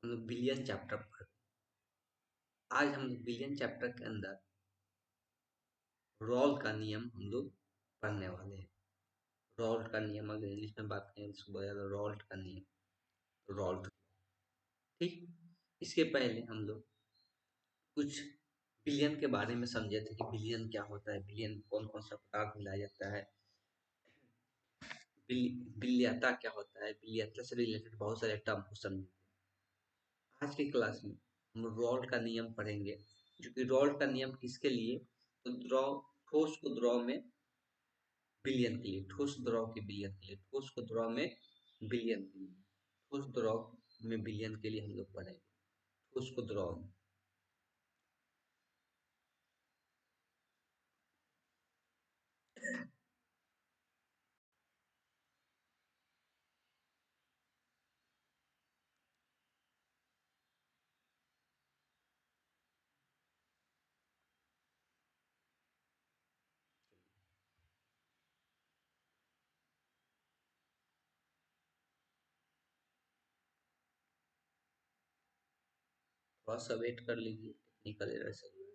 हम लोग billion chapter पढ़ आज हम लोग बिलियन चैप्टर के अंदर रॉल का नियम हम लोग पढ़ने वाले हैं। रॉल्ट का नियम अगर इंग्लिश में बात करें तो उसको बोला जाता है रॉल्ट का नियम, रॉल्ट। ठीक, इसके पहले हम लोग कुछ बिलियन के बारे में समझे थे कि बिलियन क्या होता है, बिलियन कौन कौन सा पदार्थ मिलाया जाता है, बिलियता क्या होता है, बिलियता से रिलेटेड बहुत सारे टर्म को समझे। आज की क्लास में हम रॉल्ट का नियम पढ़ेंगे, जो कि रॉल्ट का नियम किसके लिए, तो द्रव, ठोस को द्रव में बिलियन के लिए, ठोस द्रव के बिलियन के लिए, ठोस को द्रव में बिलियन के लिए, ठोस द्रव में बिलियन के लिए हम लोग पढ़ेंगे। ठोस को द्रव में थोड़ा सा वेट कर लीजिए, टेक्निकल एरर से हुआ है।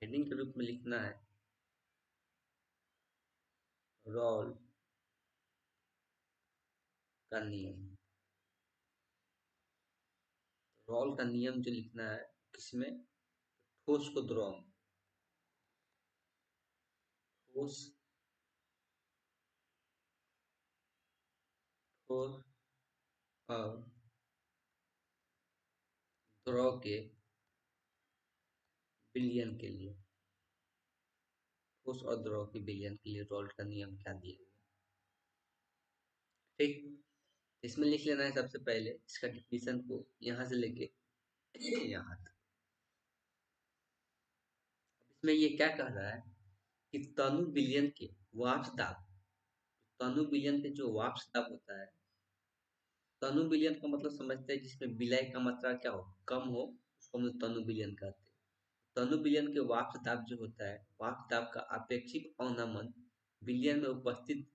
हेडिंग के रूप में लिखना है रॉल का नियम। रॉल का नियम जो लिखना है किसमें, ठोस को द्रव में, ठोस और द्रव के विलयन के लिए, ठोस और द्रव के विलयन के लिए रॉल्ट का नियम क्या दिया गया। ठीक, इसमें लिख लेना है सबसे पहले इसका डिफिनेशन को यहाँ से लेके यहाँ तक। इसमें ये क्या कह रहा है कि तनु विलयन के वाष्प दाब, तनु विलयन के जो वाष्प दाब होता है, तनु विलयन का मतलब समझते हैं जिसमें विलय का मात्रा क्या हो, कम हो, उसको हम लोग तनु विलयन कहते हैं। तनु विलयन के वाष्प दाब जो होता है, वाष्प दाब का अपेक्षित अवनमन विलयन में उपस्थित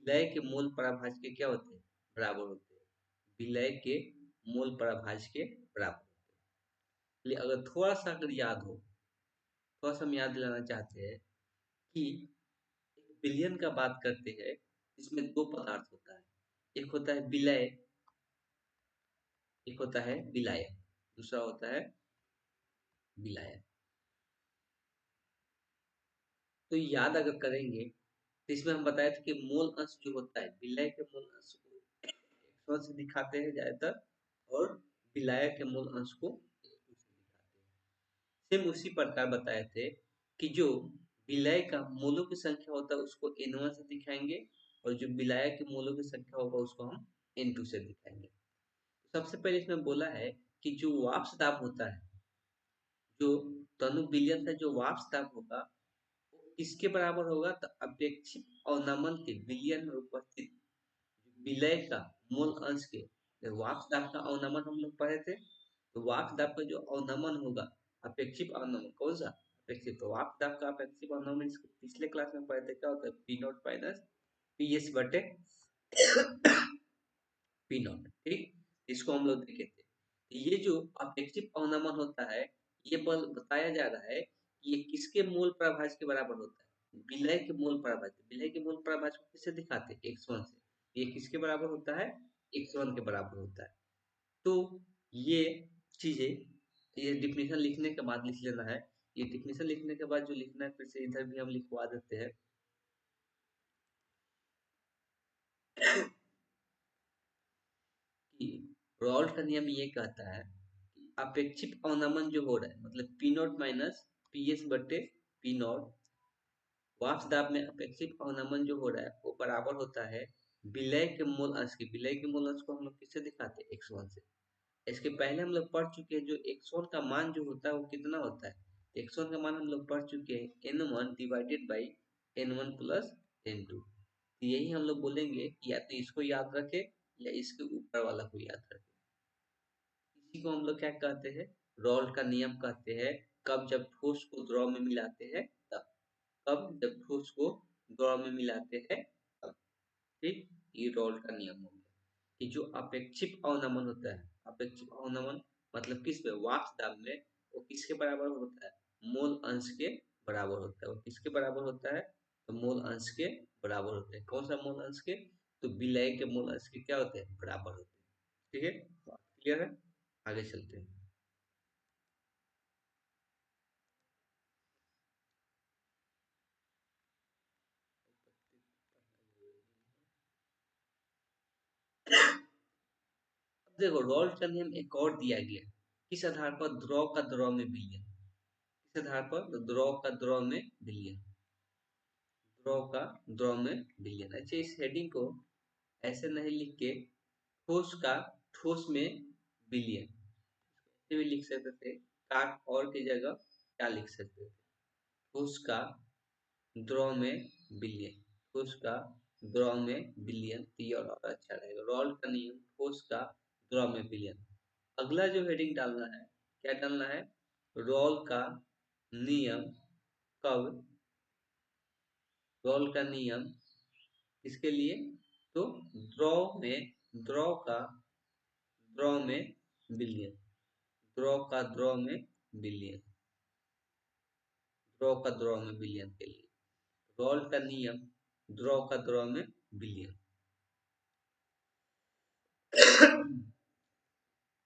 विलय के मोल पराभाज के क्या होते हैं, बराबर होते हैं। विलय के मोल पराभाज के बराबर होते हैं। इसलिए अगर थोड़ा सा अगर याद हो, थोड़ा सा हम याद दिलाना चाहते हैं कि एक विलयन का बात करते हैं, इसमें दो पदार्थ होता है, एक होता है विलय, एक होता है विलायक, दूसरा होता है विलायक। तो याद अगर करेंगे तो इसमें हम बताए थे कि मूल अंश जो होता है, विलय के मूल अंश को x1 से दिखाते हैं ज्यादातर, और विलायक के मूल अंश को x2 से दिखाते हैं। सेम उसी प्रकार बताए थे कि जो विलय का मूलों की संख्या होता है उसको n1 से दिखाएंगे, और जो विलायक के मूलों की संख्या होगा उसको हम n2 से दिखाएंगे। तो सबसे पहले इसमें बोला है कि जो वाष्प दाब होता है, जो तनु विलयन का जो वाष्प दाब होगा किसके बराबर होगा, तो अपेक्षित अवनमन के विलयन में उपस्थित विलय का मूल अंश के, तो वाष्प दाब का अवनमन हम लोग पढ़े थे, तो वाष्प दाब का जो अवनमन होगा, अपेक्षित अवनमन कौन सा, अपेक्षित, तो वाष्प दाब का अपेक्षित अवनमन इसको पिछले क्लास में पढ़े थे, क्या होता है, P not minus P S बटे पी नॉट। ठीक, इसको हम लोग देखे थे। ये जो अपेक्षित अवनमन होता है, ये बल बताया जा रहा है कि ये किसके मूल प्रभाज के बराबर होता है, विलय के मूल प्रभाज। विलय के मूल प्रभाज को किससे दिखाते हैं, x1 से। ये किसके बराबर होता है, x1 के बराबर होता है। तो ये चीजें, ये डिफिनेशन लिखने के बाद लिख लेना है। ये डिफिनेशन लिखने के बाद जो लिखना है फिर से इधर भी हम लिखवा देते हैं कि रॉल्ट का नियम ये कहता है कि अपेक्षित अवनमन जो हो रहा है, मतलब P not minus P S बटे पी नॉट, वाष्प दाब में अपेक्षित अवनमन जो हो रहा है वो बराबर होता है विलय के मूल अंश के। विलय के मूल अंश को हम लोग किससे दिखाते हैं? x1 से। इसके पहले हम लोग पढ़ चुके हैं जो x1 का मान जो होता है वो कितना होता है? x1 का मान हम लोग पढ़ चुके हैं n1 divided by n1 plus n2। यही हम लोग बोलेंगे कि या तो इसको याद रखें या इसके ऊपर वाला को याद रखें। इसी को हम लोग क्या कहते हैं? रॉल्ट का नियम कहते हैं। कब? जब ठोस को द्रव में मिलाते हैं तब। कब? जब ठोस को द्रव में मिलाते हैं तब। ठीक, ये रॉल्ट का नियम हो गया कि जो अपेक्षित अवनमन होता है, अपेक्षित अवनमन मतलब किस पे? वाष्प दाब में, वो किसके बराबर होता है? मोल अंश के बराबर होता है। वो किसके बराबर होता है? तो मोल अंश के बराबर होते हैं। कौन सा मोल अंश के? तो विलय के मोल अंश के क्या होते हैं? बराबर होते हैं। ठीक है, क्लियर है? आगे चलते हैं। अब देखो रॉल्ट का नियम एक और दिया गया, किस आधार पर? द्रव का द्रव में विलयन। किस आधार पर? तो द्रव का द्रव में विलयन। द्रव का द्रव में विलयन। अच्छा, इस हेडिंग को ऐसे नहीं लिख के ठोस का ठोस में विलयन ऐसे भी लिख सकते थे। काट और की जगह क्या लिख सकते थे? ठोस का द्रव में विलयन। ठोस का द्रव में विलयन, तो ये और अच्छा रहेगा। रॉल्ट का नियम ठोस का द्रव में विलयन। अगला जो हेडिंग डालना है, क्या डालना है? रॉल का नियम कब? रॉल का नियम किसके लिए? तो द्रव में विलयन। द्रव का द्रव में विलयन। द्रव का द्रव में विलयन के लिए रॉल का नियम द्रव का द्रव में विलयन।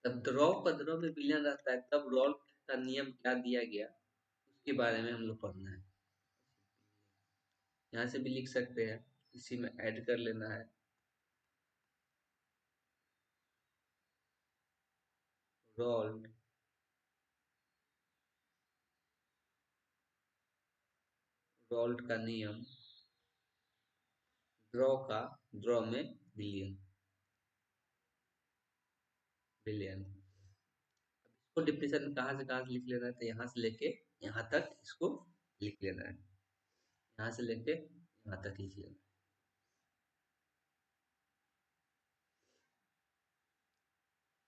तब द्रव का द्रव में विलयन रहता है, तब रॉल का नियम क्या दिया गया उसके बारे में हम लोग पढ़ना है। यहाँ से भी लिख सकते हैं, इसी में ऐड कर लेना है। रॉल्ट रॉल्ट का नियम द्रव का द्रव में विलयन। विलयन इसको डिफिनेशन कहाँ से लिख लेना है? तो यहाँ से लेके यहाँ तक इसको लिख लेना है। यहाँ से लेके यहाँ तक लिख लेना है।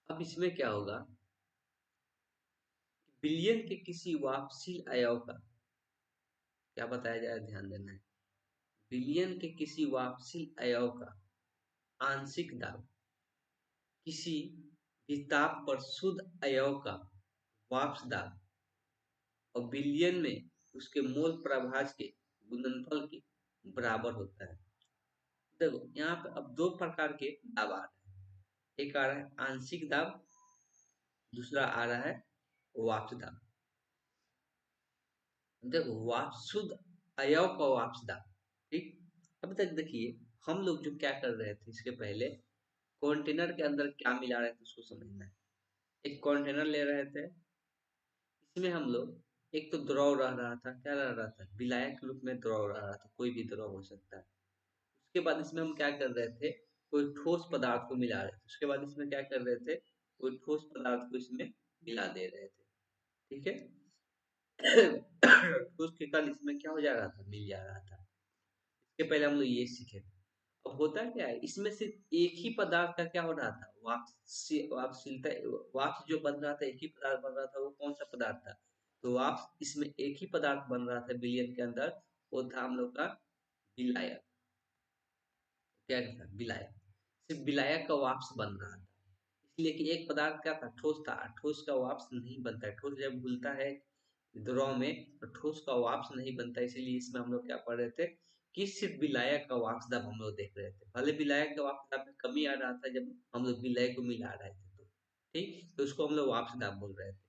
अब इसमें क्या होगा? विलयन के किसी वापसील अयव का क्या बताया जाए? ध्यान देना है। विलयन के किसी वापसील अयव का आंशिक दाब किसी भी ताप पर शुद्ध अयव का वाष्प दाब और विलयन में उसके मोल प्रभाज के गुणनफल के बराबर होता है। देखो यहाँ पे अब दो प्रकार के दाब आ रहे हैं। एक आ रहा है आंशिक दाब, दूसरा आ रहा है वाष्प दाब। देखो वाष्प शुद्ध अयव का वाष्प दाब, ठीक। अभी तक देखिए हम लोग जो क्या कर रहे थे, इसके पहले कंटेनर के अंदर क्या मिला रहे थे उसको समझना है। एक कंटेनर ले रहे थे, इसमें हम लोग एक तो द्रव रह रहा था। क्या रह रहा था? विलायक के रूप में द्रव रह रहा था, कोई भी द्रव हो सकता है। उसके बाद इसमें हम क्या कर रहे थे? कोई ठोस पदार्थ को मिला रहे थे। उसके बाद इसमें क्या कर रहे थे? कोई ठोस पदार्थ को इसमें मिला दे रहे थे, ठीक है। ठोस के कारण इसमें क्या हो जा रहा था? मिल जा रहा था। इसके पहले हम लोग ये सीखे थे। अब होता क्या है, इसमें सिर्फ एक ही पदार्थ का क्या हो रहा था? वाष्पशीलता। वाष्प जो बन रहा था, एक ही पदार्थ बन रहा था। वो कौन सा पदार्थ था? तो वाष्प इसमें एक ही पदार्थ बन रहा था विलयन के अंदर, वो था हम लोग का विलायक। क्या था? विलायक। सिर्फ विलायक का वाष्प बन रहा था, इसलिए कि एक पदार्थ क्या था? ठोस था। ठोस का वाष्प नहीं बनता है। ठोस जब घुलता है द्रव में तो ठोस का वाष्प नहीं बनता। इसीलिए इसमें हम लोग क्या पढ़ रहे थे कि सिर्फ विलायक का वाष्प दाब हम लोग देख रहे थे। भले विलायक का वाष्प दाब में कमी आ रहा था जब हम लोग विलय को मिला रहे थे, तो ठीक, तो उसको हम लोग वाष्प दाब बोल रहे थे।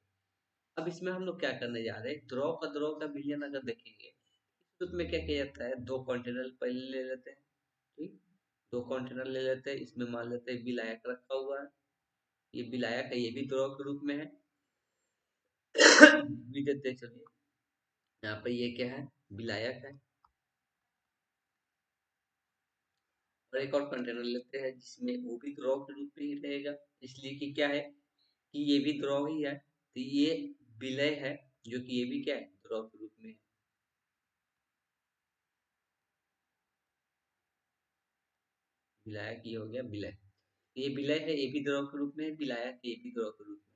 अब इसमें हम लोग क्या करने जा रहे हैं? द्रव का विलयन अगर देखेंगे, इस रूप में क्या किया जाता है? दो कंटेनर पहले ले लेते हैं, ठीक। दो कंटेनर ले लेते हैं, इसमें मान लेते हैं विलायक रखा हुआ है। ये विलायक है, ये भी द्रव के रूप में है। भी देते हैं, चलिए। यहाँ पे ये क्या है? विलायक है। और एक और कंटेनर लेते हैं जिसमें वो भी द्रव के रूप में ही रहेगा, इसलिए कि क्या है कि ये भी द्रव ही है, तो ये विलय है जो कि ये भी क्या है द्रव के रूप में है। विलायक ये हो गया विलय, ये विलय है, ये भी द्रव के रूप में है, विलायक ये भी द्रव के रूप में है।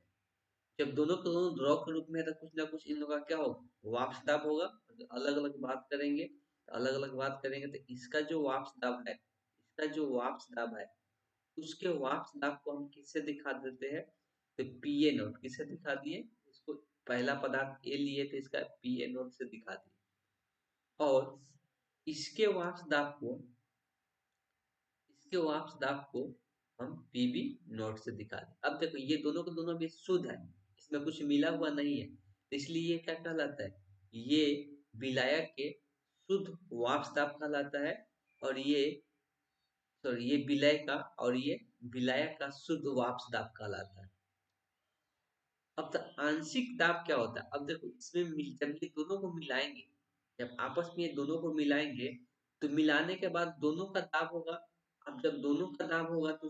जब दोनों के दोनों द्रव के रूप में है तो कुछ ना कुछ इन लोगों का क्या होगा वाष्प दाब होगा। अलग अलग बात करेंगे तो अलग अलग बात करेंगे तो इसका जो वाष्प दाब है, इसका जो वाष्प दाब है उसके वाष्प दाब को हम किससे दिखा देते हैं, तो पी ए नोट किससे दिखा दिए, इसको पहला पदार्थ ए लिए थे इसका पी ए नोट से दिखा दिए, और इसके वाष्प दाब को, इसके वाष्प दाब को हम पीबी नोट से दिखा दें। अब देखो ये दोनों के दोनों भी शुद्ध है, इसमें कुछ मिला हुआ नहीं है, तो इसलिए ये क्या कहलाता है, ये विलायक के शुद्ध वाष्प दाब कहलाता है, और ये सॉरी ये विलय का, और ये विलायक का शुद्ध वाष्प दाब कहलाता है। अब तो आंशिक दाब क्या होता है, अब देखो इसमें जब ये दोनों को मिलाएंगे, जब आपस में ये दोनों को मिलाएंगे तो मिलाने के बाद दोनों का दाब होगा। अब जब दोनों का दाब होगा तो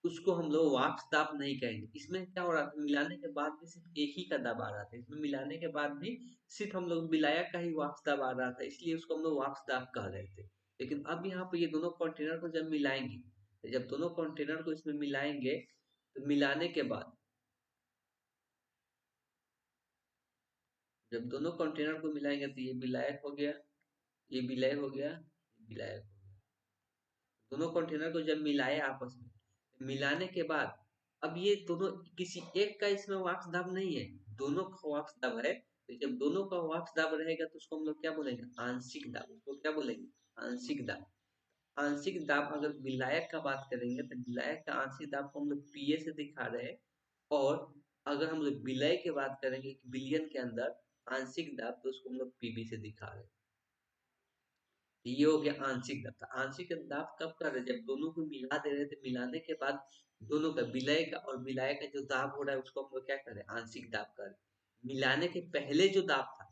उसको हम लोग वाष्प दाब नहीं कहेंगे। इसमें क्या हो रहा था, मिलाने के बाद भी सिर्फ एक ही का दाब आ रहा था, इसमें मिलाने के बाद भी सिर्फ हम लोग विलायक का ही वाष्प दाब आ रहा था, इसलिए उसको हम लोग वाष्प दाब कह रहे थे। लेकिन अब यहाँ पे ये दोनों कंटेनर को जब मिलाएंगे, जब दोनों कंटेनर को इसमें मिलाएंगे तो मिलाने के बाद, जब दोनों कंटेनर को मिलाएंगे तो ये विलायक हो गया, ये विलय हो गया, ये विलायक हो गया। दोनों कंटेनर को जब मिलाए आपस में, मिलाने के बाद अब ये दोनों किसी एक का इसमें वाष्प दाब नहीं है, दोनों का वाष्प दाब है, तो जब दोनों का वाष्प दाब रहेगा तो उसको हम लोग क्या बोलेंगे आंशिक दाब, उसको क्या बोलेंगे आंशिक दाब। आंशिक दाब अगर विलायक का बात करेंगे तो विलायक का आंशिक दाब को हम लोग पीए से दिखा रहे हैं, और अगर हम लोग विलय की बात करेंगे विलयन के अंदर आंशिक दाब तो उसको हम लोग पीबी से दिखा रहे हैं। ये हो गया आंशिक दाब। तो आंशिक दाब कब कर रहे हैं, जब दोनों को मिला दे रहे थे, मिलाने के बाद दोनों का विलय का और विलय का जो दाब हो रहा है उसको हम लोग क्या कर रहे हैं आंशिक दाब कर रहे हैं। मिलाने के पहले जो दाब था,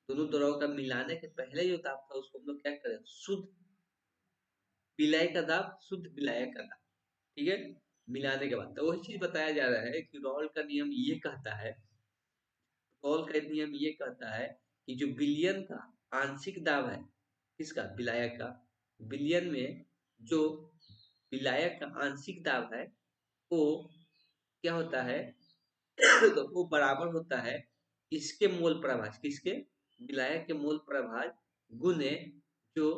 दोनों द्रव का मिलाने के पहले जो दाब था उसको हम लोग क्या कर रहे हैं शुद्ध विलय का दाब, शुद्ध विलय का दाब। ठीक है, मिलाने के बाद तो वही चीज बताया जा रहा है कि रॉल का नियम ये कहता है, रॉल का नियम ये कहता है कि जो विलयन का आंशिक दाब है, किसका विलायक का, विलयन में जो विलायक का आंशिक दाब है वो क्या होता है तो वो बराबर होता है इसके मोल प्रभाज, किसके विलायक के मोल प्रभाज गुने जो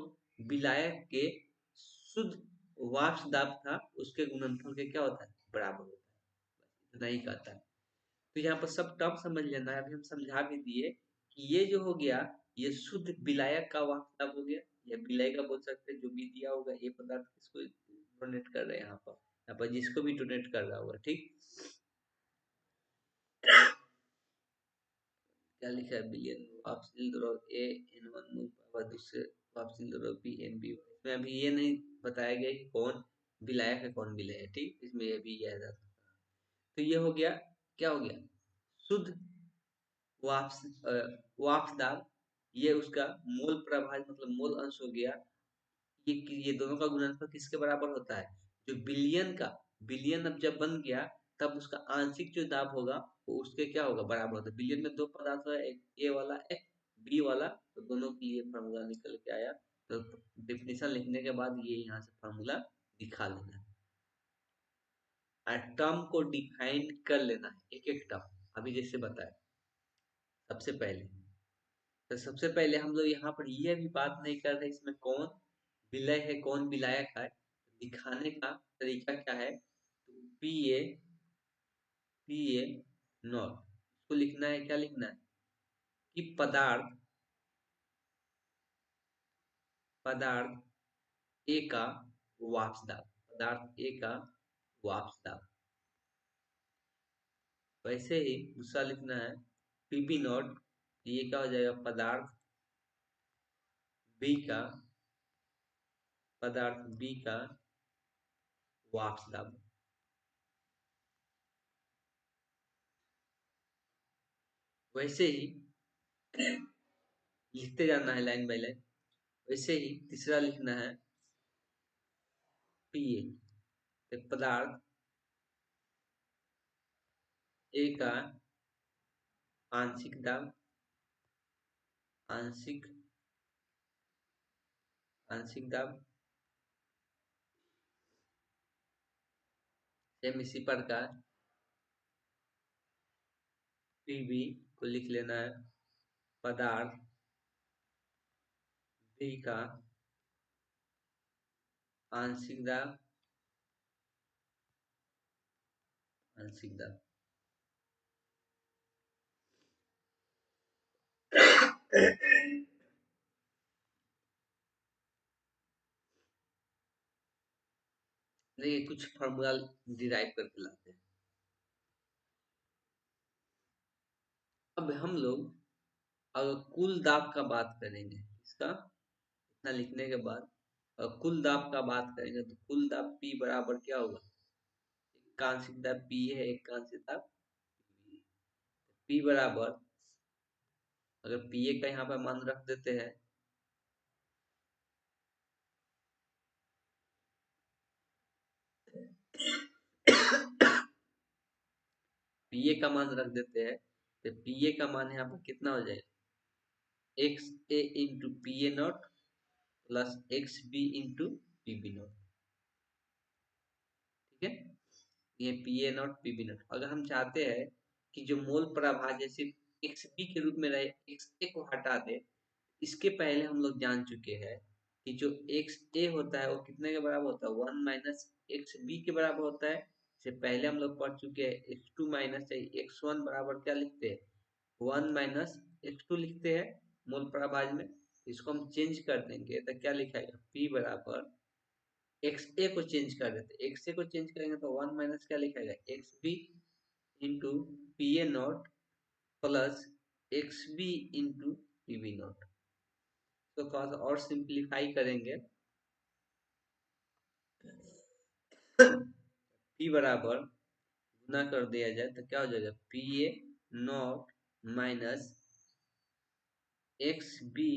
विलायक के शुद्ध वाष्प दाब था उसके गुणनफल के क्या होता है बराबर होता है, इतना ही कहता है। तो यहाँ पर सब टर्म समझ लेना है, अभी हम समझा भी दिए कि ये जो हो गया ये शुद्ध विलायक का वास्तव हो गया, या विलय का बोल सकते हैं, जो भी दिया होगा ये पदार्थ किसको डोनेट कर रहे हैं यहाँ पर जिसको भी डोनेट कर रहा होगा। ठीक, क्या लिखा है बिलियन वापसी द्रव ए एन वन मूल पावर दूसरे वापसी द्रव बी एन बी, इसमें अभी ये नहीं बताया गया कि कौन विलायक है कौन विलय है। ठीक, इसमें ये भी याद रखना। तो ये हो गया, क्या हो गया शुद्ध वाष्प वाष्प दाब, ये उसका मोल प्रभाज मतलब मोल अंश हो गया। ये दोनों का गुणनफल किसके बराबर होता है, जो बिलियन का, बिलियन अब जब बन गया तब उसका आंशिक जो दाब होगा वो उसके क्या होगा बराबर होता है। बिलियन में दो पदार्थ है, एक ए वाला एक बी वाला, तो दोनों के लिए फार्मूला निकल के आया। तो डेफिनेशन लिखने के बाद ये यहाँ से फार्मूला दिखा लेना है, टर्म को डिफाइन कर लेना है एक एक टर्म। अभी जैसे बताया सबसे पहले, तो सबसे पहले हम लोग यहाँ पर ये भी बात नहीं कर रहे इसमें कौन विलय है कौन विलायक है, दिखाने का तरीका क्या है, तो पी ए नॉट इसको लिखना है, क्या लिखना है कि पदार्थ पदार्थ ए का वाष्प दाब, पदार्थ ए का वाष्प दाब। वैसे ही दूसरा लिखना है पीबी नॉट, ये क्या हो जाएगा बी का पदार्थ बी का वाष्प दाब। वैसे ही लिखते जाना है लाइन बाय लाइन। वैसे ही तीसरा लिखना है पीए, तो पदार्थ ए का आंशिक दाब, आंशिक आंशिक दाब सेम इसी प्रकार पीबी को लिख लेना है पदार्थ बी का आंशिक दाब, आंशिक दाब। देखिए कुछ फॉर्मूला डिराइव करके लाते हैं। अब हम लोग अगर कुल दाब का बात करेंगे, इसका इतना लिखने के बाद अगर कुल दाब का बात करेंगे तो कुल दाब P बराबर क्या होगा, एक का आंशिक दाब P है, एक का आंशिक दाब P बराबर, अगर पीए का यहाँ पे मान रख देते हैं पीए का मान रख देते हैं तो पीए का मान यहाँ पर कितना हो जाएगा, x a into P A naught plus x B into P B naught. ठीक है, ये पी ए नॉट पी बी नॉट। अगर हम चाहते हैं कि जो मोल प्रभाज्य सिर्फ एक्स बी के रूप में रहे, एक्स ए को हटा दे, इसके पहले हम लोग जान चुके हैं कि जो एक्स ए होता है वो कितने के बराबर होता है, वन माइनस एक्स बी के बराबर होता है। इससे पहले हम लोग पढ़ चुके हैं x two minus x one बराबर क्या लिखते हैं, वन माइनस एक्स टू लिखते हैं मूल प्रभाज में। इसको हम चेंज कर देंगे तो क्या लिखाएगा, पी बराबर एक्स ए को चेंज कर देते, एक्स ए को चेंज करेंगे तो वन माइनस क्या लिखाएगा, X B into P A naught plus x B into P B naught. तो थोड़ा सा और सिंप्लीफाई करेंगे, पी बराबर गुना कर दिया जाए तो क्या हो जाएगा, p A naught minus x B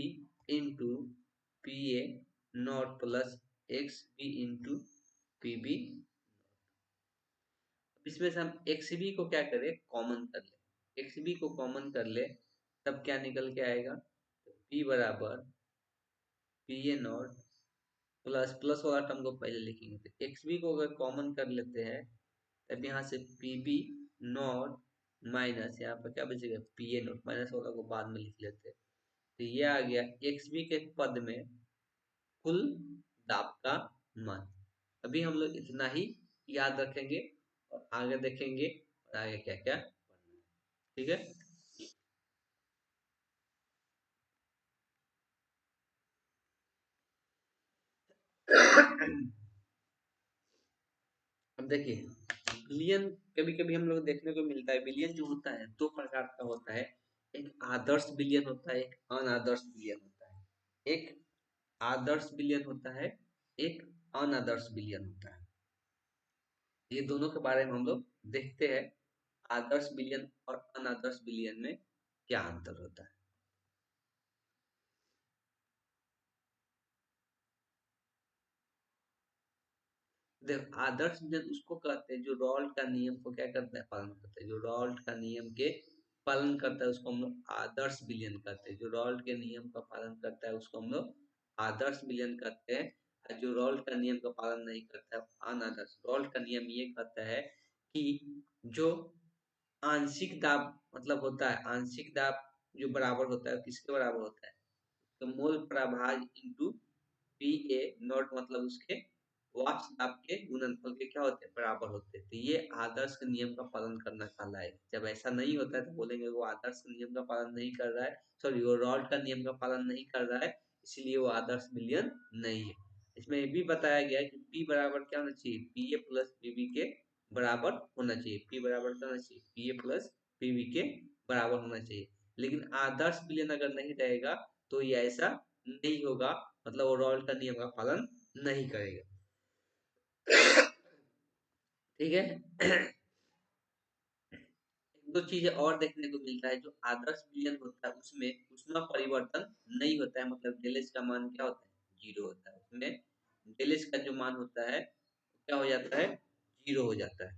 into P A naught plus x B into P b. इसमें से हम एक्स बी को क्या करें, कॉमन कर ले, एक्स बी को कॉमन कर ले तब क्या निकल के आएगा, तो पी बराबर पी ए नॉट प्लस प्लस वाला टर्म को पहले लिखेंगे, तो एक्स बी को अगर कॉमन कर लेते हैं तब यहाँ से पी बी नॉट माइनस यहाँ पर क्या बचेगा, पी ए नॉट, माइनस वाला को बाद में लिख लेते हैं। तो ये आ गया एक्स बी के पद में कुल दाब का मान। अभी हम लोग इतना ही याद रखेंगे और आगे देखेंगे और आगे क्या क्या पढ़ना है। ठीक है, अब देखिए विलियन कभी कभी हम लोग देखने को मिलता है, विलियन जो होता है दो प्रकार का होता है, एक आदर्श विलियन होता है, एक अनादर्श विलियन होता है। एक आदर्श विलियन होता है, एक अनादर्श विलियन होता है। ये दोनों के बारे में हम लोग देखते हैं, आदर्श विलियन और अनादर्श विलियन में क्या अंतर होता है। देख आदर्श विलियन उसको कहते हैं जो रॉल्ट का नियम को क्या करता है, पालन करता है, जो रॉल्ट का नियम के पालन करता है उसको हम लोग आदर्श विलियन कहते हैं, जो रॉल्ट के नियम का पालन करता है उसको हम लोग आदर्श विलियन कहते हैं। और जो रॉल्ट का नियम का पालन नहीं करता है अनादर्श। रॉल्ट का नियम ये कहता है कि जो आंशिक दाब मतलब होता है, आंशिक दाब जो बराबर होता है किसके बराबर होता है, तो मोल प्रभाज इंटू पी ए नॉट मतलब उसके वाष्प दाब के गुणनफल के क्या होते हैं, बराबर होते हैं। तो ये आदर्श के नियम का पालन करना कहलाएगा। जब ऐसा नहीं होता है तो बोलेंगे वो आदर्श के नियम का पालन नहीं कर रहा है, सॉरी वो रॉल्ट का नियम का पालन नहीं कर रहा है, इसलिए वो आदर्श विलयन नहीं है। इसमें ये भी बताया गया है कि P बराबर क्या होना चाहिए, पी ए प्लस पीबी के बराबर होना चाहिए। P बराबर क्या होना चाहिए, पी ए प्लस पीबी के बराबर होना चाहिए। लेकिन आदर्श विलयन अगर नहीं रहेगा तो ये ऐसा नहीं होगा, मतलब वो रॉल्ट का नियम का पालन नहीं करेगा। ठीक है, एक दो चीजें और देखने को मिलता है, जो आदर्श विलयन होता है उसमें ऊष्मा परिवर्तन नहीं होता है, मतलब डेल एच का मान क्या होता है, जीरो होता है। उसमें डेल एच का जो मान होता है क्या हो जाता है, 0 हो जाता है।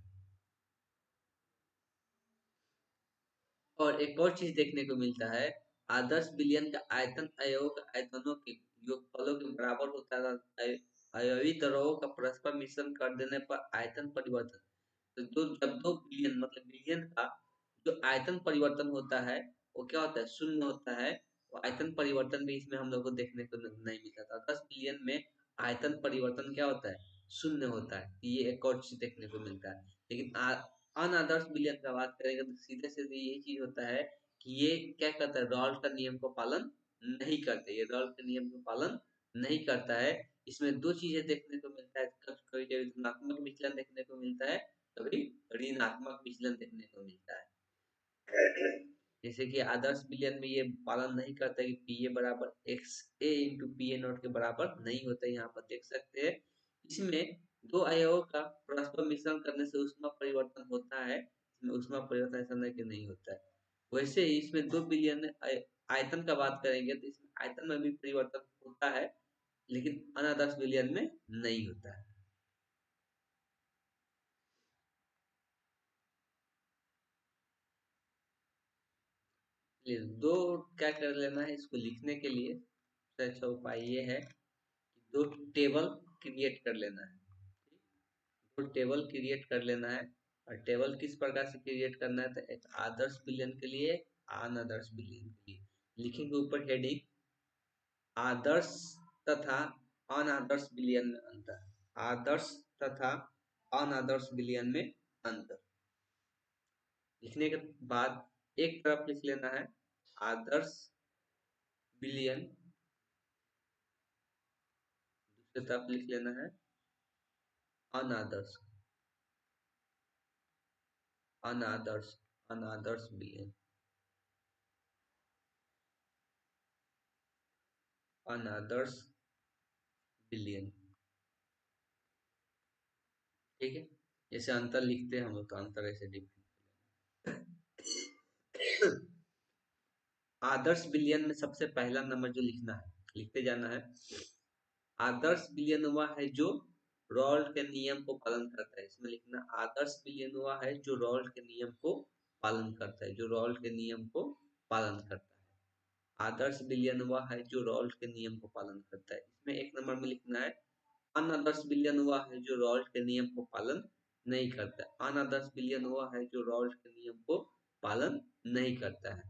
और एक और चीज देखने को मिलता है, आदर्श विलयन का आयतन अवयवों के आयतनों के योगफलों के बराबर होता है। अवयवी द्रव्यों का परस्पर मिश्रण कर देने पर आयतन परिवर्तन, तो जब दो विलयन मतलब विलयन का जो आयतन परिवर्तन होता है वो क्या होता है, शून्य होता है। और आयतन परिवर्तन भी इसमें हम लोग को देखने को नहीं मिलता था। 10 विलयन में आयतन परिवर्तन क्या होता है, शून्य होता है। ये एक और चीज देखने को मिलता है। लेकिन अनादर्श विलयन का बात करेंगे तो सीधे सीधे यही चीज होता है कि ये क्या करता है, रॉल्स का नियम को पालन नहीं करते, ये रॉल्स के नियम को पालन नहीं करता है। इसमें दो चीजें देखने को मिलता है, कभी कभी धनात्मक विचलन देखने को मिलता है, कभी ऋणात्मक विचलन देखने को मिलता है। जैसे कि आदर्श विलयन में ये पालन नहीं करता कि पी ए बराबर x a into P A not के बराबर नहीं होता, यहाँ पर देख सकते हैं। इसमें दो अवयवों का परस्पर मिश्रण करने से ऊष्मा परिवर्तन होता है, इसमें ऊष्मा परिवर्तन ऐसा नहीं कि नहीं होता है। वैसे ही इसमें दो विलयन आयतन का बात करेंगे तो इसमें आयतन में भी परिवर्तन होता है, लेकिन अनादर्श विलयन में नहीं होता है। चलिए, दो क्या कर लेना है, इसको लिखने के लिए सबसे अच्छा उपाय ये है कि दो टेबल क्रिएट कर लेना है। दो टेबल क्रिएट कर लेना है। और टेबल किस प्रकार से क्रिएट करना है, तो एक आदर्श विलयन के लिए, अनादर्श विलयन के लिए लिखेंगे ऊपर हेडिंग आदर्श तथा अनादर्श विलयन में अंतर। आदर्श तथा अनादर्श विलयन में अंतर लिखने के बाद एक तरफ लिख लेना है आदर्श विलयन, दूसरी तरफ लिख लेना है अनादर्श, अनादर्श अनादर्श विलयन, अनादर्श विलयन। ठीक है, जैसे अंतर लिखते हैं हम लोग तो अंतर ऐसे लिखते हैं। आदर्श विलयन में सबसे पहला नंबर जो लिखना है, लिखते जाना है। आदर्श विलयन वह है जो रॉल्ट के नियम को पालन करता है। इसमें लिखना आदर्श विलयन वह है जो रॉल्ट के नियम को पालन करता है, जो रॉल्ट के नियम को पालन करता है। आदर्श विलयन वह है जो रॉल्ट के नियम को पालन करता है। इसमें एक नंबर में लिखना है अनादर्श विलयन वह है जो रॉल्ट के नियम को पालन नहीं करता है। अनादर्श विलयन वह है जो रॉल्ट के नियम को पालन नहीं करता है।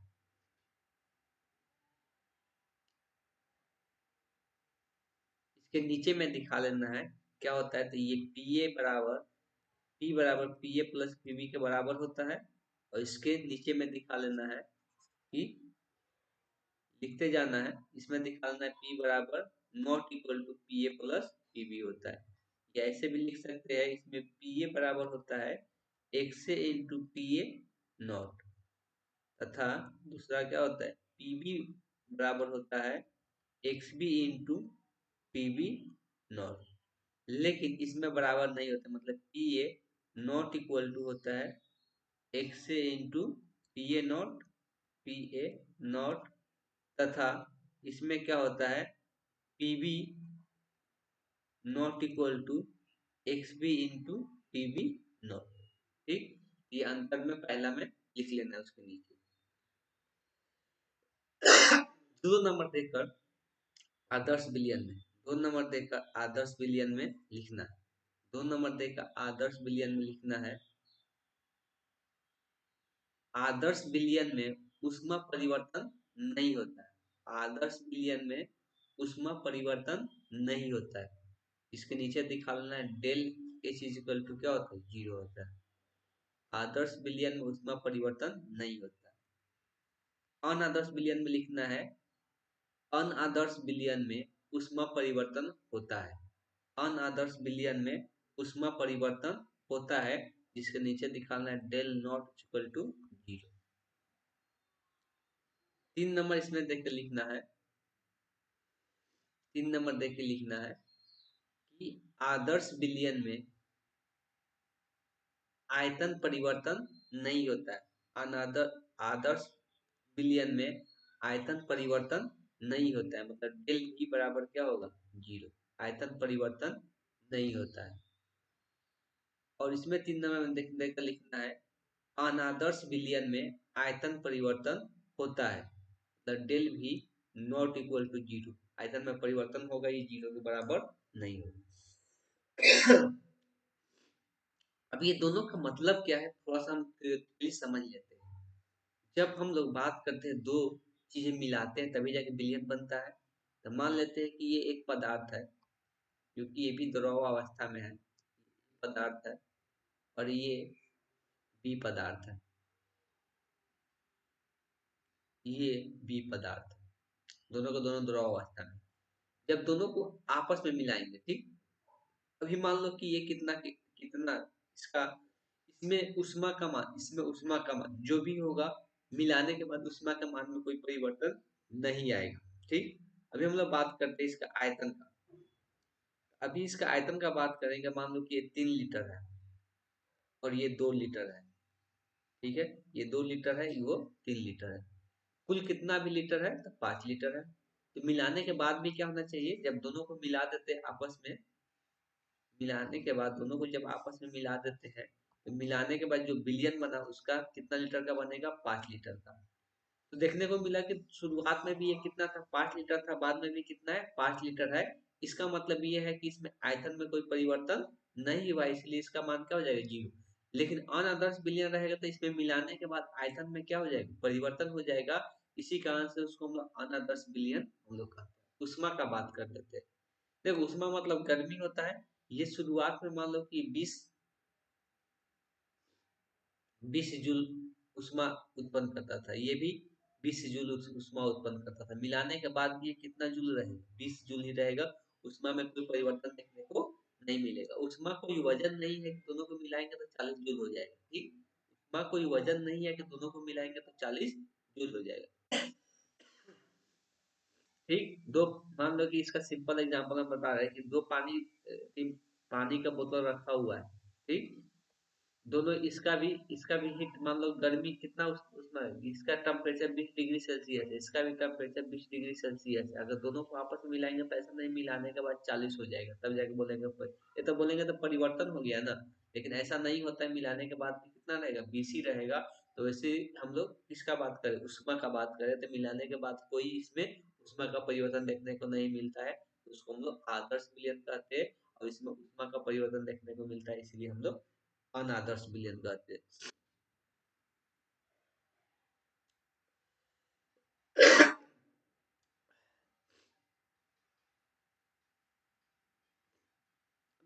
इसके नीचे में दिखा लेना है क्या होता है, तो ये पी बराबर p a plus p b के बराबर होता है। और इसके नीचे में दिखा लेना है कि लिखते जाना है, इसमें दिखाना है पी बराबर not equal to p a plus p b होता है। या ऐसे भी लिख सकते हैं, इसमें पी ए बराबर होता है x a into P A naught, तथा दूसरा क्या होता है पी बी बराबर होता है x B into P B naught. लेकिन इसमें बराबर नहीं होता, मतलब p A not equal to होता है x a into P A naught, p A naught, तथा इसमें क्या होता है p B not equal to x B into P B naught. ठीक, ये अंतर में पहला में लिख लेना है उसके नीचे। दो नंबर देकर आदर्श विलयन में, दो नंबर देकर आदर्श विलयन में लिखना है। दो नंबर देकर आदर्श विलयन में लिखना है आदर्श विलयन में ऊष्मा परिवर्तन नहीं होता है। आदर्श विलयन में ऊष्मा परिवर्तन नहीं होता है। इसके नीचे दिखा लेना है del h is equal to क्या होता है, 0 होता है। आदर्श विलयन में ऊष्मा परिवर्तन नहीं होता है। अनादर्श विलयन में लिखना है अनादर्श विलयन में ऊष्मा परिवर्तन होता है। अनादर्श विलयन में ऊष्मा परिवर्तन होता है, जिसके नीचे दिखाना है del not equal to 0। 3 number इसमें देख के लिखना है, 3 नंबर देख के लिखना है कि आदर्श विलयन में आयतन परिवर्तन नहीं होता है। अनादर आदर्श विलयन में आयतन परिवर्तन नहीं होता है, मतलब डेल की बराबर क्या होगा, 0। आयतन परिवर्तन नहीं होता है। और इसमें 3 नंबर में देखने का लिखना है अनादर्श विलयन में आयतन परिवर्तन होता है, द डेल भी नॉट इक्वल टू जीरो, आयतन में परिवर्तन होगा, ये जीरो के बराबर नहीं होगा। अब ये दोनों का मतलब क्या है थोड़ा सा हम प्लीज समझ लेते हैं। जब हम लोग बात करते हैं दो चीजें मिलाते हैं तभी जाके विलयन बनता है, तो मान लेते हैं कि ये एक पदार्थ है क्योंकि ये भी द्रव अवस्था में है, पदार्थ है, और ये बी पदार्थ है, ये बी पदार्थ है, दोनों को दोनों द्रव अवस्था में। जब दोनों को आपस में मिलाएंगे, ठीक, अभी मान लो कि ये कितना कितना इसका, इसमें उष्मा का मान, इसमें उष्मा का मान जो भी होगा मिलाने के बाद उष्मा के मान में कोई परिवर्तन नहीं आएगा, ठीक। अभी हम लोग बात करते हैं इसका आयतन का। अभी इसका आयतन का बात करेंगे, मान लो कि ये 3 लीटर है और ये 2 लीटर है, ठीक है, ये 2 लीटर है, वो 3 लीटर है, कुल कितना भी लीटर है तो 5 लीटर है। तो मिलाने के बाद भी क्या होना चाहिए, जब दोनों को मिला देते हैं आपस में, मिलाने के बाद दोनों को जब आपस में मिला देते हैं तो मिलाने के बाद जो विलयन बना उसका कितना लीटर का बनेगा, 5 लीटर का। तो देखने को मिला कि शुरुआत में भी ये कितना था, 5 लीटर था, बाद में भी कितना है, 5 लीटर है। इसका मतलब ये है कि इसमें आयतन में कोई परिवर्तन नहीं हुआ, इसलिए इसका मान क्या हो जाएगा, जीरो। लेकिन अनादर्श विलयन रहेगा तो इसमें मिलाने के बाद आयतन में क्या हो जाएगा, परिवर्तन हो जाएगा। इसी कारण से उसको हम लोग अनादर्श विलयन हम लोग कहते हैं। उष्मा का बात कर लेते हैं। देखो उष्मा मतलब गर्मी होता है। ये शुरुआत में मान लो कि 20 जूल उष्मा उत्पन्न करता था, ये भी 20 जूल उष्मा उत्पन्न करता था। मिलाने के बाद भी ये कितना जूल रहेगा, 20 जूल ही रहेगा। उष्मा में कोई परिवर्तन देखने को नहीं मिलेगा। उष्मा कोई वजन नहीं है कि दोनों को मिलाएंगे तो 40 जूल हो जाएगा, ठीक। उष्मा कोई वजन नहीं है कि दोनों को मिलाएंगे तो 40 जूल हो जाएगा, ठीक। दो, मान लो कि इसका सिंपल एग्जांपल हम बता रहे हैं कि दो पानी का बोतल रखा हुआ है, ठीक। दोनों इसका भी हीट मान लो गर्मी कितना उसमें है, इसका टेम्परेचर 20 डिग्री सेल्सियस है, इसका भी टेम्परेचर 20 डिग्री सेल्सियस है। अगर दोनों को आपस में मिलाएंगे तो ऐसा नहीं, मिलाने के बाद 40 हो जाएगा, तब जाके बोलेंगे ये तो बोलेंगे तो परिवर्तन हो गया ना। लेकिन ऐसा नहीं होता है, मिलाने के बाद भी कितना रहेगा, 20 ही रहेगा। तो वैसे हम लोग किसका बात करें, उष्मा का बात करें, तो मिलाने के बाद कोई इसमें उष्मा का परिवर्तन देखने को नहीं मिलता है, तो उसको हम लोग आदर्श विलयन कहते हैं। और इसमें उष्मा का परिवर्तन देखने को मिलता है, इसलिए हम लोग अनादर्श विलयन कहते हैं।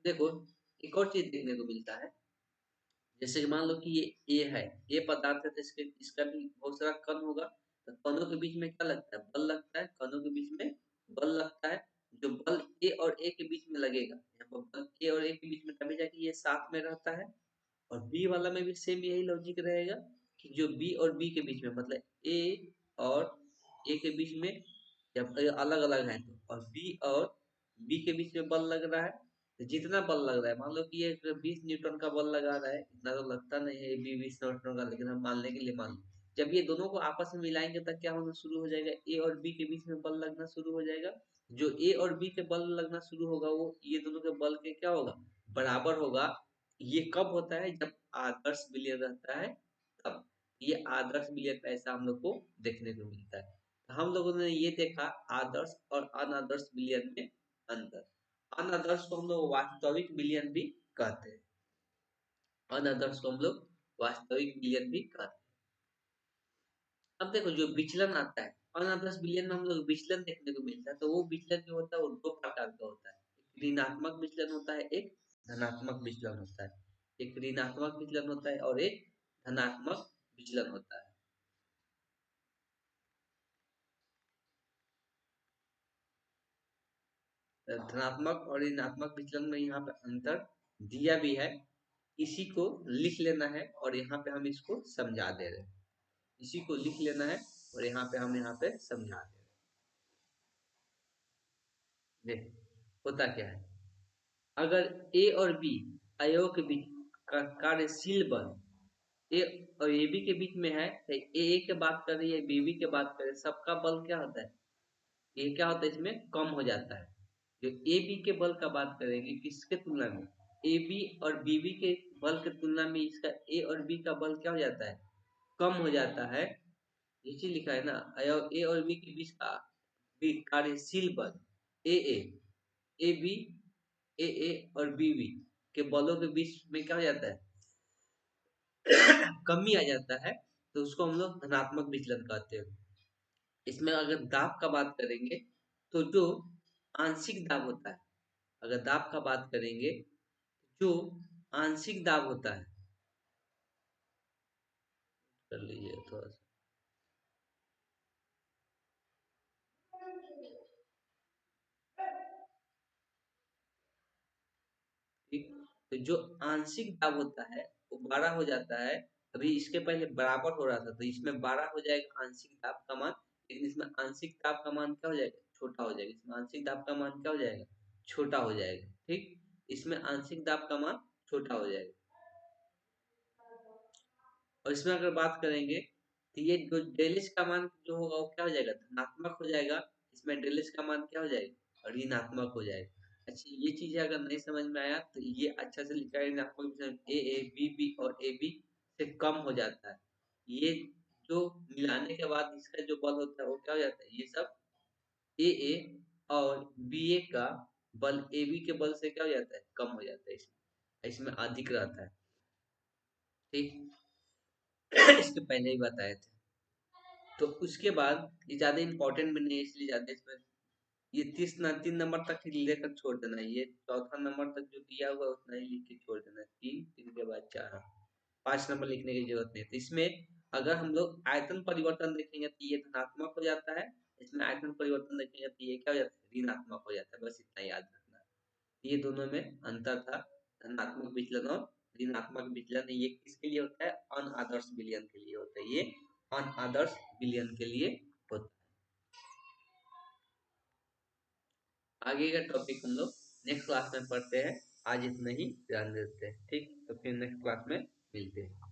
देखो एक और चीज देखने को मिलता है, जैसे कि मान लो कि ये है, ये पदार्थ है, तो इसका भी बहुत सारा कण होगा। तो कणों के बीच में क्या लगता है, बल लगता है, कणों के बीच में बल लगता है। जो बल ए और ए के बीच में लगेगा, यहाँ पर बल ए और ए के बीच में, तभी जाके ये साथ में रहता है। और बी वाला में भी सेम यही लॉजिक रहेगा कि जो बी और बी के बीच में, मतलब ए और ए के बीच में जब अलग अलग है तो, और बी और बी के बीच में बल लग रहा है, तो जितना बल लग रहा है, मान लो कि ये 20 न्यूटन का बल लगा रहा है, इतना तो लगता नहीं है, बी 20 न्यूटन का, लेकिन हम मानने के लिए मान लो जब ये दोनों को आपस में मिलाएंगे तब क्या होना शुरू हो जाएगा, ए और बी के बीच में बल लगना शुरू हो जाएगा। जो ए और बी के बल लगना शुरू होगा वो ये दोनों के बल के क्या होगा, बराबर होगा। ये कब होता है, जब आदर्श विलयन रहता है तब। ये आदर्श विलयन का ऐसा हम लोग को देखने को मिलता है। हम लोगों ने ये देखा आदर्श और अनादर्श विलयन में अंतर। अनादर्श को हम लोग वास्तविक विलयन भी कहते हैं, अनादर्श को हम लोग वास्तविक विलयन भी कहते हैं। अब देखो जो विचलन आता है, अनादर्श विलयन में हम लोग विचलन देखने को मिलता है, तो वो विचलन जो होता है वो दो प्रकार का होता है। एक ऋणात्मक विचलन होता है, एक धनात्मक विचलन होता है। एक ऋणात्मक विचलन होता है और एक धनात्मक विचलन होता है। धनात्मक और ऋणात्मक विचलन में यहाँ पे अंतर दिया भी है, इसी को लिख लेना है और यहाँ पे हम इसको समझा दे रहे हैं। इसी को लिख लेना है और यहाँ पे हम यहाँ पे समझा दे रहे हैं। देखो होता क्या है, अगर ए और बी अवयव के बीच का कार्यशील बल ए और ए बी के बीच में है, तो ए के बात कर रही है, बी बी के बात कर रही है, सबका बल क्या होता है, ये क्या होता है, इसमें कम हो जाता है। जो ए बी के बल का बात करेंगे किसके तुलना में, ए बी और बी बी के बल की तुलना में इसका ए और बी का बल क्या हो जाता है, कम हो जाता है। ये चीज लिखा है ना, ए और बी के बीच का कार्यशील बल ए ए, ए बी, ए ए और बी बी के बलों के बीच में क्या हो जाता है, कमी आ जाता है, तो उसको हम लोग धनात्मक विचलन कहते हैं। इसमें अगर दाब का बात करेंगे तो जो आंशिक दाब होता है, अगर दाब का बात करेंगे, जो आंशिक दाब होता है, कर लीजिए थोड़ा सा, ठीक। तो जो आंशिक दाब होता है वो 12 हो जाता है। अभी इसके पहले बराबर हो रहा था, तो इसमें 12 हो जाएगा आंशिक दाब का मान, लेकिन इसमें आंशिक दाब का मान क्या हो जाएगा, छोटा हो जाएगा। इसमें आंशिक दाब का मान क्या हो जाएगा, छोटा हो जाएगा, ठीक। इसमें आंशिक दाब का मान छोटा हो जाएगा। और इसमें अगर बात करेंगे तो ये जो डेलिस का मान जो होगा वो क्या हो जाएगा, धनात्मक हो जाएगा। इसमें डेलिस का मान क्या हो जाएगा, ऋणात्मक हो जाएगा। अच्छा, ये चीजें अगर नहीं समझ में आया तो ये अच्छा से लिखा है ऋणात्मक, ए ए बी बी और ए बी से कम हो जाता है। ये जो मिलाने के बाद इसका जो बल होता है वो क्या हो जाता है, ये सब ए ए और बी ए का बल ए बी के बल से क्या हो जाता है, कम हो जाता है। इसमें इसमें अधिक रहता है, ठीक। इसके पहले ही बताए थे। तो उसके बाद ये ज्यादा इंपॉर्टेंट भी नहीं है, इसलिए ज्यादा इसमें ये 3 नंबर तक ही लेकर छोड़ देना है। ये चौथा नंबर तक जो दिया हुआ है उतना ही लिख के छोड़ देना है। 3 के बाद 4, 5 नंबर लिखने की जरूरत नहीं है। तो इसमें अगर हम लोग आयतन परिवर्तन देखेंगे तो ये धनात्मक हो जाता है। इसमें आयतन परिवर्तन देखेंगे तो ये क्या हो जाता है, ऋणात्मक हो जाता है। बस इतना याद रखना है। ये दोनों में अंतर था, धनात्मक विचलन और ऋणात्मक विचलन। ये किसके लिए होता है, अनादर्श विलयन के लिए होता है। ये अनादर्श विलयन के लिए होता है। आगे का टॉपिक हम लोग नेक्स्ट क्लास में पढ़ते हैं। आज इतना ही ध्यान देते हैं, ठीक। तो फिर नेक्स्ट क्लास में मिलते हैं।